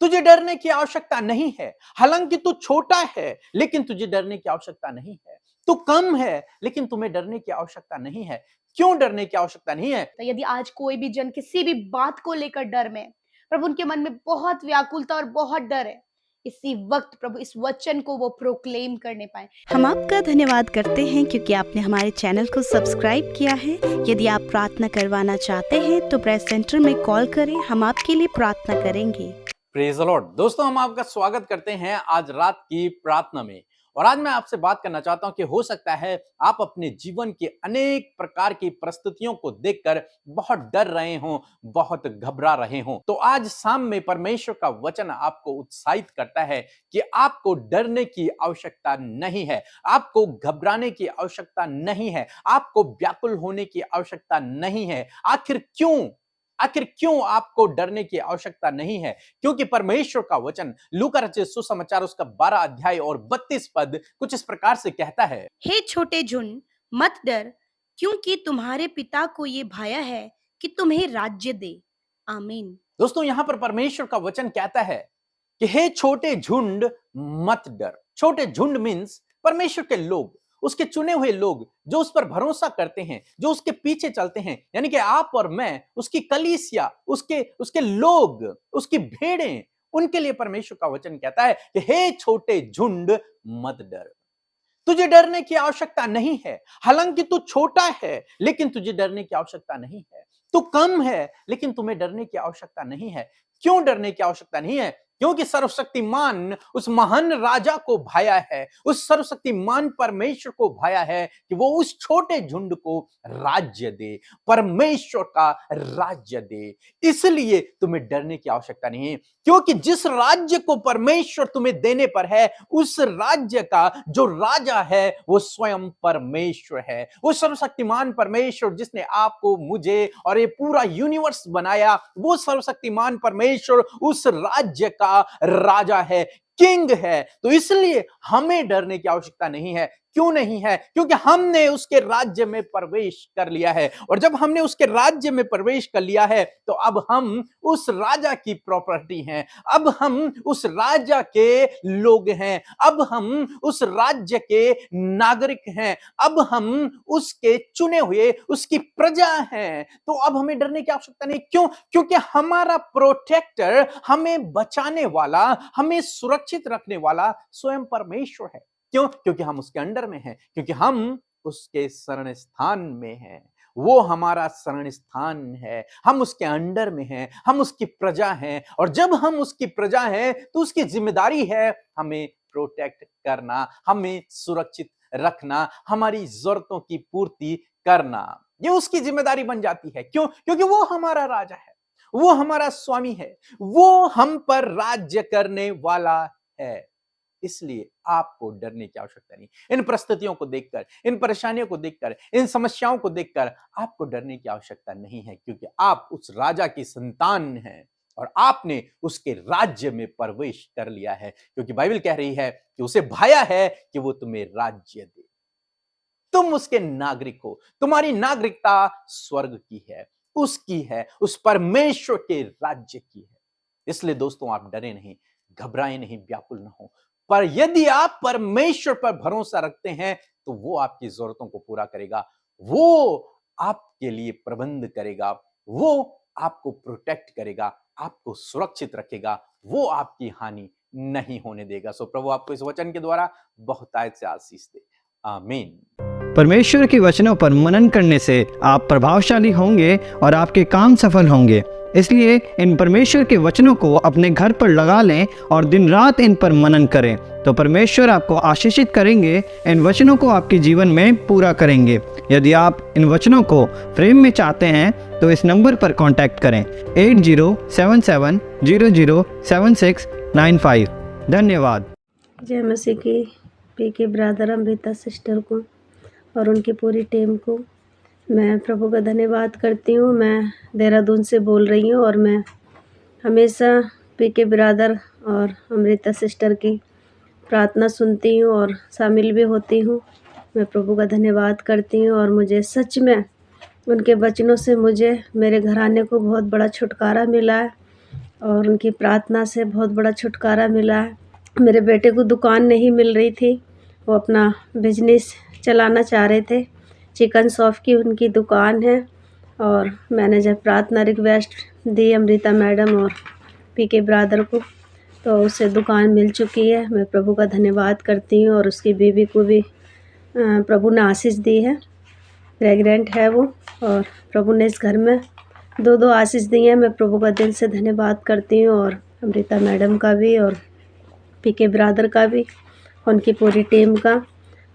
तुझे डरने की आवश्यकता नहीं है। हालांकि तू छोटा है, लेकिन तुझे डरने की आवश्यकता नहीं है। तू कम है, लेकिन तुम्हें डरने की आवश्यकता नहीं है। क्यों डरने की आवश्यकता नहीं है? यदि आज कोई भी जन किसी भी बात को लेकर डर में, प्रभु उनके मन में बहुत व्याकुलता और बहुत डर है, इसी वक्त प्रभु इस वचन को वो प्रोक्लेम करने पाए। हम आपका धन्यवाद करते हैं क्योंकि आपने हमारे चैनल को सब्सक्राइब किया है। यदि आप प्रार्थना करवाना चाहते हैं तो प्रेस सेंटर में कॉल करें, हम आपके लिए प्रार्थना करेंगे। Praise the Lord. दोस्तों, हम आपका स्वागत करते हैं आज रात की प्रार्थना में। और आज मैं आपसे बात करना चाहता हूं कि हो सकता है आप अपने जीवन के अनेक प्रकार की परिस्थितियों को देखकर बहुत डर रहे हों, बहुत घबरा रहे हों। तो आज शाम में परमेश्वर का वचन आपको उत्साहित करता है कि आपको डरने की आवश्यकता नहीं है, आपको घबराने की आवश्यकता नहीं है, आपको व्याकुल होने की आवश्यकता नहीं है। आखिर क्यों आपको डरने की आवश्यकता नहीं है? क्योंकि परमेश्वर का वचन लूका रचित सुसमाचार उसका 12 अध्याय और 32 पद कुछ इस प्रकार से कहता है, हे छोटे झुंड, मत डर, क्योंकि तुम्हारे पिता को ये भाया है कि तुम्हें राज्य दे। आमीन। दोस्तों, यहां पर परमेश्वर का वचन कहता है कि हे छोटे झुंड मत डर। छोटे झुंड मीन्स परमेश्वर के लोग, उसके चुने हुए लोग जो उस पर भरोसा करते हैं, जो उसके पीछे चलते हैं, यानी कि आप और मैं, उसकी कलीसिया, उसके उसके लोग, उसकी भेड़ें, उनके लिए परमेश्वर का वचन कहता है कि हे छोटे झुंड मत डर। तुझे डरने की आवश्यकता नहीं है। हालांकि तू छोटा है, लेकिन तुझे डरने की आवश्यकता नहीं है। तू कम है, लेकिन तुम्हें डरने की आवश्यकता नहीं है। क्यों डरने की आवश्यकता नहीं है? क्योंकि सर्वशक्तिमान उस महान राजा को भाया है, उस सर्वशक्तिमान परमेश्वर को भाया है कि वो उस छोटे झुंड को राज्य दे, परमेश्वर का राज्य दे। इसलिए तुम्हें डरने की आवश्यकता नहीं है, क्योंकि जिस राज्य को परमेश्वर तुम्हें देने पर है, उस राज्य का जो राजा है वो स्वयं परमेश्वर है। वो सर्वशक्तिमान परमेश्वर जिसने आपको, मुझे और ये पूरा यूनिवर्स बनाया, वो सर्वशक्तिमान परमेश्वर उस राज्य का राजा है, किंग है। तो इसलिए हमें डरने की आवश्यकता नहीं है। क्यों नहीं है? क्योंकि हमने उसके राज्य में प्रवेश कर लिया है। और जब हमने उसके राज्य में प्रवेश कर लिया है तो अब हम उस राजा की प्रॉपर्टी हैं, अब हम उस राजा के लोग हैं, अब हम उस राज्य के नागरिक हैं, अब हम उसके चुने हुए, उसकी प्रजा हैं। तो अब हमें डरने की आवश्यकता नहीं। क्यों? क्योंकि हमारा प्रोटेक्टर, हमें बचाने वाला, हमें सुरक्षित रखने वाला स्वयं परमेश्वर है। क्यों? क्योंकि हम उसके अंडर में हैं, क्योंकि हम उसके शरण स्थान में हैं। वो हमारा शरण स्थान है, हम उसके अंडर में हैं, हम उसकी प्रजा हैं। और जब हम उसकी प्रजा हैं तो उसकी जिम्मेदारी है हमें प्रोटेक्ट करना, हमें सुरक्षित रखना, हमारी जरूरतों की पूर्ति करना। ये उसकी जिम्मेदारी बन जाती है। क्यों? क्योंकि वो हमारा राजा है, वो हमारा स्वामी है, वो हम पर राज्य करने वाला है। इसलिए आपको डरने की आवश्यकता नहीं। इन परिस्थितियों को देखकर, इन परेशानियों को देखकर, इन समस्याओं को देखकर आपको डरने की आवश्यकता नहीं है, क्योंकि आप उस राजा की संतान हैं और आपने उसके राज्य में प्रवेश कर लिया है। क्योंकि बाइबल कह रही है कि उसे भाया है कि वो तुम्हें राज्य दे। तुम उसके नागरिक हो, तुम्हारी नागरिकता स्वर्ग की है, उसकी है, उस परमेश्वर के राज्य की है। इसलिए दोस्तों, आप डरे नहीं, घबराए नहीं, व्याकुल ना हो। पर यदि आप परमेश्वर पर भरोसा रखते हैं तो वो आपकी जरूरतों को पूरा करेगा, वो आपके लिए प्रबंध करेगा, वो आपको प्रोटेक्ट करेगा, आपको सुरक्षित रखेगा, वो आपकी हानि नहीं होने देगा। सो प्रभु आपको इस वचन के द्वारा बहुतायत से आशीष दे। आमीन। परमेश्वर के वचनों पर मनन करने से आप प्रभावशाली होंगे और आपके काम सफल होंगे। इसलिए इन परमेश्वर के वचनों को अपने घर पर लगा लें और दिन रात इन पर मनन करें, तो परमेश्वर आपको आशीषित करेंगे, इन वचनों को आपके जीवन में पूरा करेंगे। यदि आप इन वचनों को फ्रेम में चाहते हैं तो इस नंबर पर कांटेक्ट करें 8077007695। धन्यवाद। जय मसीह की पीके ब्रदर अमृता सिस्टर को और उनकी पूरी टीम को मैं प्रभु का धन्यवाद करती हूँ। मैं देहरादून से बोल रही हूँ और मैं हमेशा पीके ब्रदर और अमृता सिस्टर की प्रार्थना सुनती हूँ और शामिल भी होती हूँ। मैं प्रभु का धन्यवाद करती हूँ और मुझे सच में उनके वचनों से मुझे मेरे घराने को बहुत बड़ा छुटकारा मिला है और उनकी प्रार्थना से बहुत बड़ा छुटकारा मिला है। मेरे बेटे को दुकान नहीं मिल रही थी, वो अपना बिजनेस चलाना चाह रहे थे। चिकन शॉप की उनकी दुकान है और मैंने जब प्रार्थना रिक्वेस्ट दी अमृता मैडम और पीके ब्रदर को, तो उसे दुकान मिल चुकी है। मैं प्रभु का धन्यवाद करती हूँ और उसकी बीवी को भी प्रभु ने आशीष दी है। प्रेग्नेंट है वो और प्रभु ने इस घर में दो आशीष दी है। मैं प्रभु का दिल से धन्यवाद करती हूँ और अमृता मैडम का भी और पीके ब्रदर का भी, उनकी पूरी टीम का।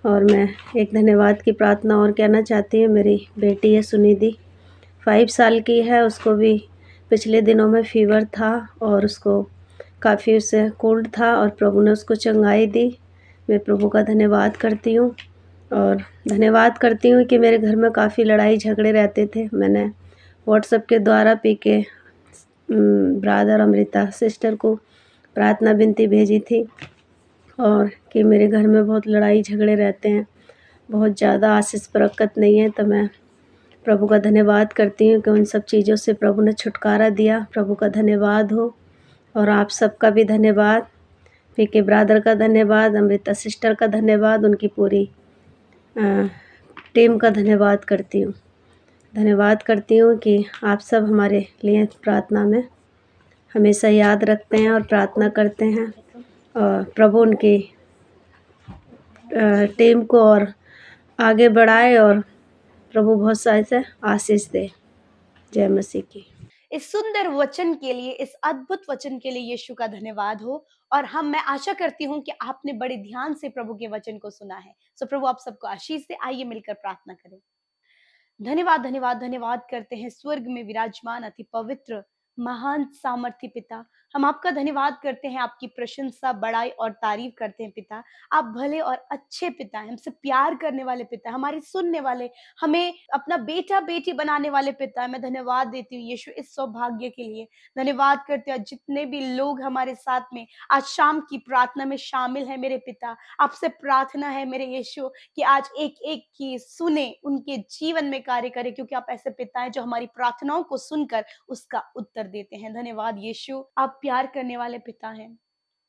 और मैं एक धन्यवाद की प्रार्थना और कहना चाहती हूँ। मेरी बेटी है सुनिधि, 5 साल की है। उसको भी पिछले दिनों में फीवर था और उसको काफ़ी उससे कोल्ड था और प्रभु ने उसको चंगाई दी। मैं प्रभु का धन्यवाद करती हूँ और धन्यवाद करती हूँ कि मेरे घर में काफ़ी लड़ाई झगड़े रहते थे। मैंने व्हाट्सएप के द्वारा पीके ब्रदर अमृता सिस्टर को प्रार्थना विनती भेजी थी और कि मेरे घर में बहुत लड़ाई झगड़े रहते हैं, बहुत ज़्यादा आशीष बरकत नहीं है। तो मैं प्रभु का धन्यवाद करती हूँ कि उन सब चीज़ों से प्रभु ने छुटकारा दिया। प्रभु का धन्यवाद हो और आप सबका भी धन्यवाद, पीके ब्रदर का धन्यवाद, अमृता सिस्टर का धन्यवाद, उनकी पूरी टीम का धन्यवाद करती हूँ। धन्यवाद करती हूँ कि आप सब हमारे लिए प्रार्थना में हमेशा याद रखते हैं और प्रार्थना करते हैं और प्रभु उनकी टीम को और आगे बढ़ाए और प्रभु बहुत सारे से आशीष दे। जय मसीह की। इस सुंदर वचन के लिए, इस अद्भुत वचन के लिए यीशु का धन्यवाद हो। और मैं आशा करती हूँ कि आपने बड़े ध्यान से प्रभु के वचन को सुना है। सो प्रभु आप सबको आशीष दे। आइए मिलकर प्रार्थना करें। धन्यवाद धन्यवाद धन्यवाद करते हैं स्वर्ग में विराजमान अति पवित्र महान सामर्थी पिता। हम आपका धन्यवाद करते हैं, आपकी प्रशंसा बड़ाई और तारीफ करते हैं पिता। आप भले और अच्छे पिता हैं, हमसे प्यार करने वाले पिता, हमारी सुनने वाले, हमें अपना बेटा बेटी बनाने वाले पिता। मैं धन्यवाद देती हूँ यीशु इस सौभाग्य के लिए। धन्यवाद करते हैं जितने भी लोग हमारे साथ में आज शाम की प्रार्थना में शामिल है मेरे पिता। आपसे प्रार्थना है मेरे यीशु कि आज एक एक की सुने, उनके जीवन में कार्य करे, क्योंकि आप ऐसे पिता हैं जो हमारी प्रार्थनाओं को सुनकर उसका उत्तर देते हैं। धन्यवाद यीशु, आप प्यार करने वाले पिता हैं।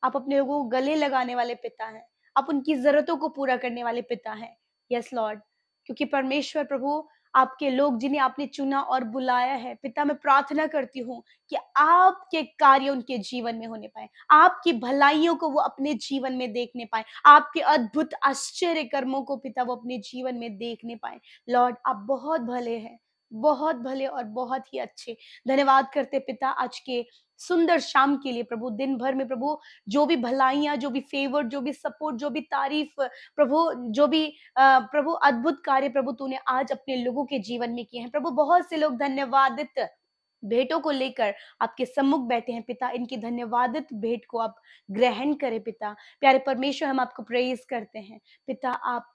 आप अपने लोगों को गले लगाने वाले पिता हैं। आप उनकी जरूरतों को पूरा करने वाले पिता हैं। यस लॉर्ड, क्योंकि परमेश्वर प्रभु आपके लोग जिन्हें आपने चुना और बुलाया है पिता, मैं प्रार्थना करती हूँ कि आपके कार्य उनके जीवन में होने पाए, आपकी भलाइयों को वो अपने जीवन में देखने पाए, आपके अद्भुत आश्चर्य कर्मों को पिता वो अपने जीवन में देखने पाए। लॉर्ड आप बहुत भले हैं, बहुत भले और बहुत ही अच्छे। धन्यवाद करते पिता आज के सुंदर शाम के लिए प्रभु। दिन भर में प्रभु जो भी भलाइयां, जो भी फेवर, जो भी सपोर्ट, जो भी तारीफ प्रभु, जो भी प्रभु अद्भुत कार्य प्रभु तूने आज अपने लोगों के जीवन में किए हैं प्रभु। बहुत से लोग धन्यवादित भेंटों को लेकर आपके सम्मुख बैठे हैं पिता। इनकी धन्यवादित भेंट को आप ग्रहण करें पिता। प्यारे परमेश्वर हम आपको प्रेज करते हैं पिता। आप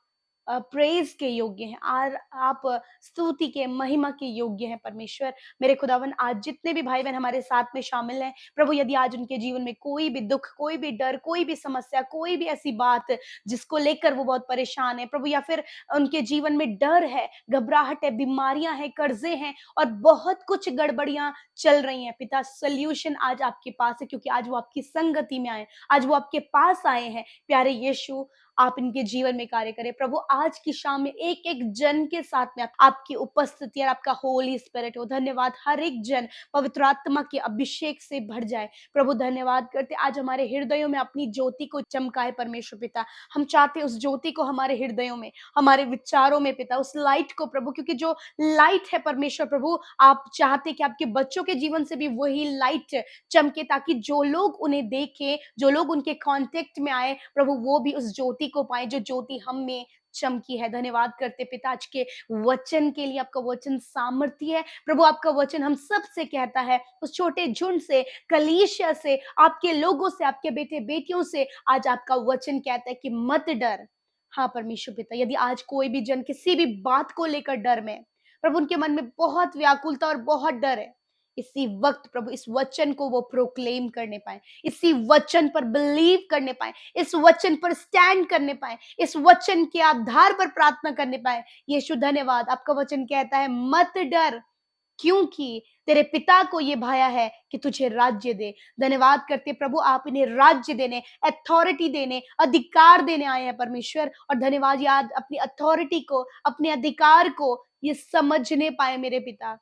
प्रेज के योग्य हैं, और आप स्तुति के महिमा के योग्य हैं परमेश्वर। मेरे खुदावन आज जितने भी भाई बहन हमारे साथ में शामिल हैं प्रभु, यदि आज उनके जीवन में कोई भी दुख, कोई भी डर, कोई भी समस्या, कोई भी ऐसी बात जिसको लेकर वो बहुत परेशान है प्रभु, या फिर उनके जीवन में डर है, घबराहट है, बीमारियां हैं, कर्जे हैं और बहुत कुछ गड़बड़ियां चल रही हैं पिता, सोल्यूशन आज आपके पास है, क्योंकि आज वो आपकी संगति में आए, आज वो आपके पास आए हैं। प्यारे यीशु आप इनके जीवन में कार्य करें प्रभु। आज की शाम में एक एक जन के साथ में आपकी उपस्थिति और आपका होली स्पिरिट हो। धन्यवाद, हर एक जन पवित्र आत्मा के अभिषेक से भर जाए प्रभु। धन्यवाद करते आज हमारे हृदयों में अपनी ज्योति को चमकाए परमेश्वर पिता। हम चाहते उस ज्योति को हमारे हृदयों में, हमारे विचारों में पिता, उस लाइट को प्रभु, क्योंकि जो लाइट है परमेश्वर प्रभु, आप चाहते कि आपके बच्चों के जीवन से भी वही लाइट चमके, ताकि जो लोग उन्हें देखें, जो लोग उनके कांटेक्ट में आए प्रभु, वो भी उस ज्योति को पाए जो ज्योति हम में चमकी है। धन्यवाद करते पिता आज के वचन के लिए। आपका वचन सामर्थी है प्रभु। आपका वचन हम सब से कहता है, उस छोटे झुंड से, कलीसिया से, आपके लोगों से, आपके बेटे बेटियों से आज आपका वचन कहता है कि मत डर। हाँ परमेश्वर पिता, यदि आज कोई भी जन किसी भी बात को लेकर डर में प्रभु, उनके मन में बहुत व्याकुलता और बहुत डर है, इसी वक्त प्रभु इस वचन को वो प्रोक्लेम करने पाए, इसी वचन पर बिलीव करने पाए, इस वचन पर स्टैंड करने पाए, इस वचन के आधार पर प्रार्थना करने पाए। यीशु धन्यवाद, आपका वचन कहता है मत डर, क्योंकि तेरे पिता को ये भाया है कि तुझे राज्य दे। धन्यवाद करते प्रभु, आप इन्हें राज्य देने, अथॉरिटी देने, अधिकार देने आए हैं परमेश्वर। और धन्यवाद, याद अपनी अथॉरिटी को, अपने अधिकार को ये समझने पाए मेरे पिता।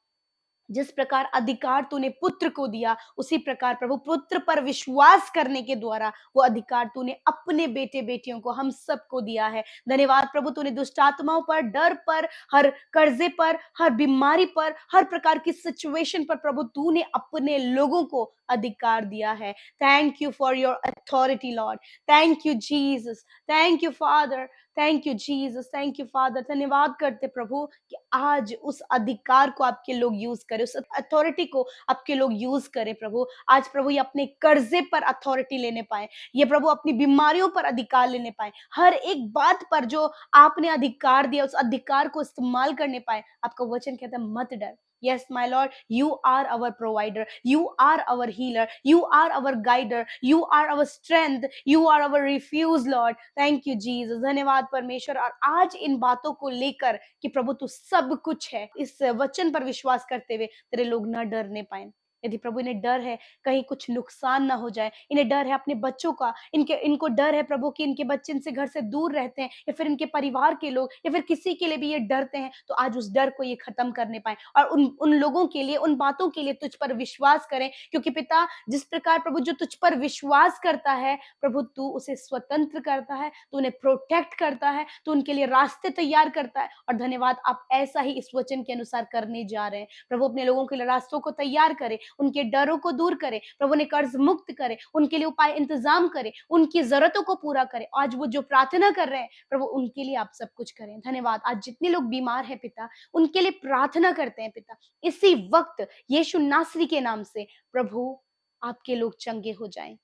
जिस प्रकार अधिकार तूने पुत्र को दिया, उसी प्रकार प्रभु पुत्र पर विश्वास करने के द्वारा वो अधिकार तूने अपने बेटे बेटियों को, हम सबको दिया है। धन्यवाद प्रभु, तूने दुष्ट आत्माओं पर, डर पर, हर कर्जे पर, हर बीमारी पर, हर प्रकार की सिचुएशन पर प्रभु तूने अपने लोगों को अधिकार दिया है। Thank you for your authority Lord. Thank you Jesus. Thank you father. Thank you Jesus. Thank you father. धन्यवाद करते प्रभु कि आज उस अधिकार को आपके लोग यूज करें, उस अथॉरिटी को आपके लोग यूज करें प्रभु। आज प्रभु ये अपने कर्जे पर अथॉरिटी लेने पाए, ये प्रभु अपनी बीमारियों पर अधिकार लेने पाए, हर एक बात पर जो आपने अधिकार दिया उस अधिकार को इस्तेमाल करने पाए। आपका वचन कहता है मत डर। Yes, my Lord, you are our provider, you are our healer, you are our guider, you are our strength, you are our refuge, Lord. Thank you, Jesus. धन्यवाद परमेश्वर। और आज इन बातों को लेकर कि प्रभु तू सब कुछ है, इस वचन पर विश्वास करते हुए तेरे लोग न डरने पाए। यदि प्रभु इन्हें डर है कहीं कुछ नुकसान ना हो जाए, इन्हें डर है अपने बच्चों का, इनको डर है प्रभु कि इनके बच्चे इनसे घर से दूर रहते हैं, या फिर इनके परिवार के लोग, या फिर किसी के लिए भी ये डरते हैं, तो आज उस डर को ये खत्म करने पाए और उन लोगों के लिए, उन बातों के लिए तुझ पर विश्वास करें। क्योंकि पिता, जिस प्रकार प्रभु जो तुझ पर विश्वास करता है प्रभु, तू उसे स्वतंत्र करता है, तू उन्हें प्रोटेक्ट करता है, तू उनके लिए रास्ते तैयार करता है। और धन्यवाद, आप ऐसा ही इस वचन के अनुसार करने जा रहे हैं प्रभु। अपने लोगों के लिए रास्तों को तैयार करें, उनके डरों को दूर करे प्रभु, ने कर्ज मुक्त करे, उनके लिए उपाय इंतजाम करे, उनकी जरूरतों को पूरा करे। आज वो जो प्रार्थना कर रहे हैं प्रभु, उनके लिए आप सब कुछ करें। धन्यवाद। आज जितने लोग बीमार हैं पिता, उनके लिए प्रार्थना करते हैं पिता, इसी वक्त यीशु नासरी के नाम से प्रभु आपके लोग चंगे हो जाएं।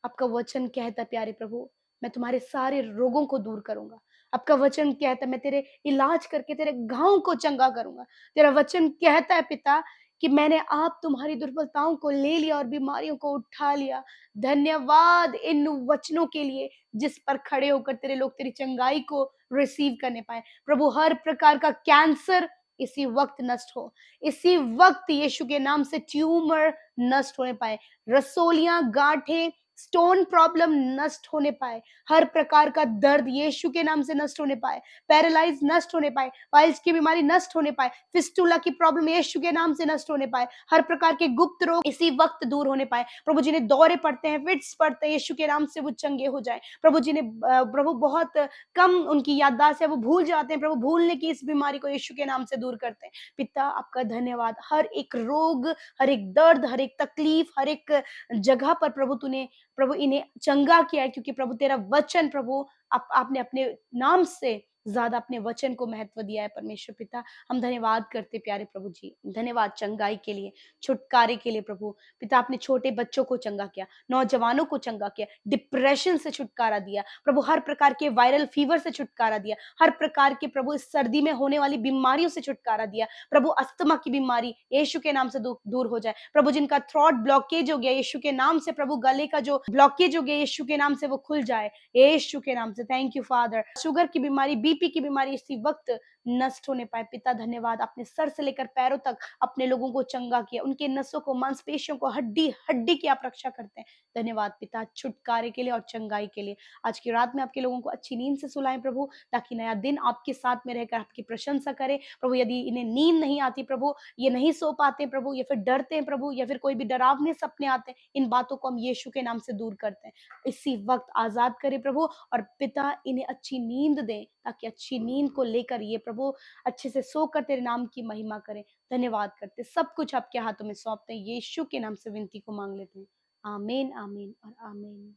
आपका वचन कहता प्यारे प्रभु, मैं तुम्हारे सारे रोगों को दूर करूंगा। आपका वचन कहता मैं तेरे इलाज करके तेरे घाव को चंगा करूंगा। तेरा वचन कहता है पिता कि मैंने आप तुम्हारी दुर्बलताओं को ले लिया और बीमारियों को उठा लिया। धन्यवाद इन वचनों के लिए जिस पर खड़े होकर तेरे लोग तेरी चंगाई को रिसीव करने पाए। प्रभु, हर प्रकार का कैंसर इसी वक्त नष्ट हो, इसी वक्त यीशु के नाम से ट्यूमर नष्ट होने पाए, रसोलियां, गांठें, स्टोन प्रॉब्लम नष्ट होने पाए, हर प्रकार का दर्द यीशु के नाम से नष्ट होने पाए, पैरालाइज नष्ट होने पाए, पाइल्स की बीमारी नष्ट होने पाए, फिस्टुला की प्रॉब्लम यीशु के नाम से नष्ट होने पाए, हर प्रकार के गुप्त रोग इसी वक्त दूर होने पाए। प्रभु, जिन्हें दौरे पड़ते हैं, फिट्स पड़ते हैं, यीशु के नाम से वो चंगे हो जाए। प्रभु, जिन्हें प्रभु बहुत कम उनकी याददाश्त है, वो भूल जाते हैं, प्रभु भूलने की इस बीमारी को यीशु के नाम से दूर करते हैं। पिता, आपका धन्यवाद। हर एक रोग, हर एक दर्द, हर एक तकलीफ, हर एक जगह पर प्रभु तूने प्रभु इन्हें चंगा किया है, क्योंकि प्रभु तेरा वचन प्रभु आपने अपने नाम से ज्यादा अपने वचन को महत्व दिया है। परमेश्वर पिता, हम धन्यवाद करते प्यारे प्रभु जी। धन्यवाद चंगाई के लिए, छुटकारे के लिए प्रभु। पिता, आपने छोटे बच्चों को चंगा किया, नौजवानों को चंगा किया, डिप्रेशन से छुटकारा दिया प्रभु, हर प्रकार के वायरल फीवर से छुटकारा दिया, हर प्रकार के प्रभु इस सर्दी में होने वाली बीमारियों से छुटकारा दिया प्रभु। अस्थमा की बीमारी यीशु के नाम से दूर हो जाए प्रभु। जिनका थ्रोट ब्लॉकेज हो गया यीशु के नाम से प्रभु, गले का जो ब्लॉकेज हो गया यीशु के नाम से वो खुल जाए, यीशु के नाम से। Thank you father. शुगर की बीमारी, बीपी की बीमारी इसी वक्त नष्ट होने पाए। पिता धन्यवाद, आपने सर से लेकर पैरों तक अपने लोगों को चंगा किया, उनके नसों को, मांसपेशियों को, हड्डी हड्डी की आप रक्षा करते हैं। धन्यवाद पिता, छुटकारे के लिए और चंगाई के लिए। आज की रात में आपके लोगों को अच्छी नींद से सुलाएं प्रभु, ताकि नया दिन आपके साथ में रहकर आपकी प्रशंसा करें प्रभु। यदि इन्हें नींद नहीं आती प्रभु, ये नहीं सो पाते प्रभु, या फिर डरते हैं प्रभु, या फिर कोई भी डरावने सपने आते हैं, इन बातों को हम यीशु के नाम से दूर करते हैं। इसी वक्त आजाद करें प्रभु, और पिता इन्हें अच्छी नींद दें, ताकि अच्छी नींद को लेकर ये प्रभु अच्छे से सोकर तेरे नाम की महिमा करें। धन्यवाद करते, सब कुछ आपके हाथों में सौंपते हैं, यीशु के नाम से विनती को मांग लेते हैं। आमीन, आमीन और आमीन।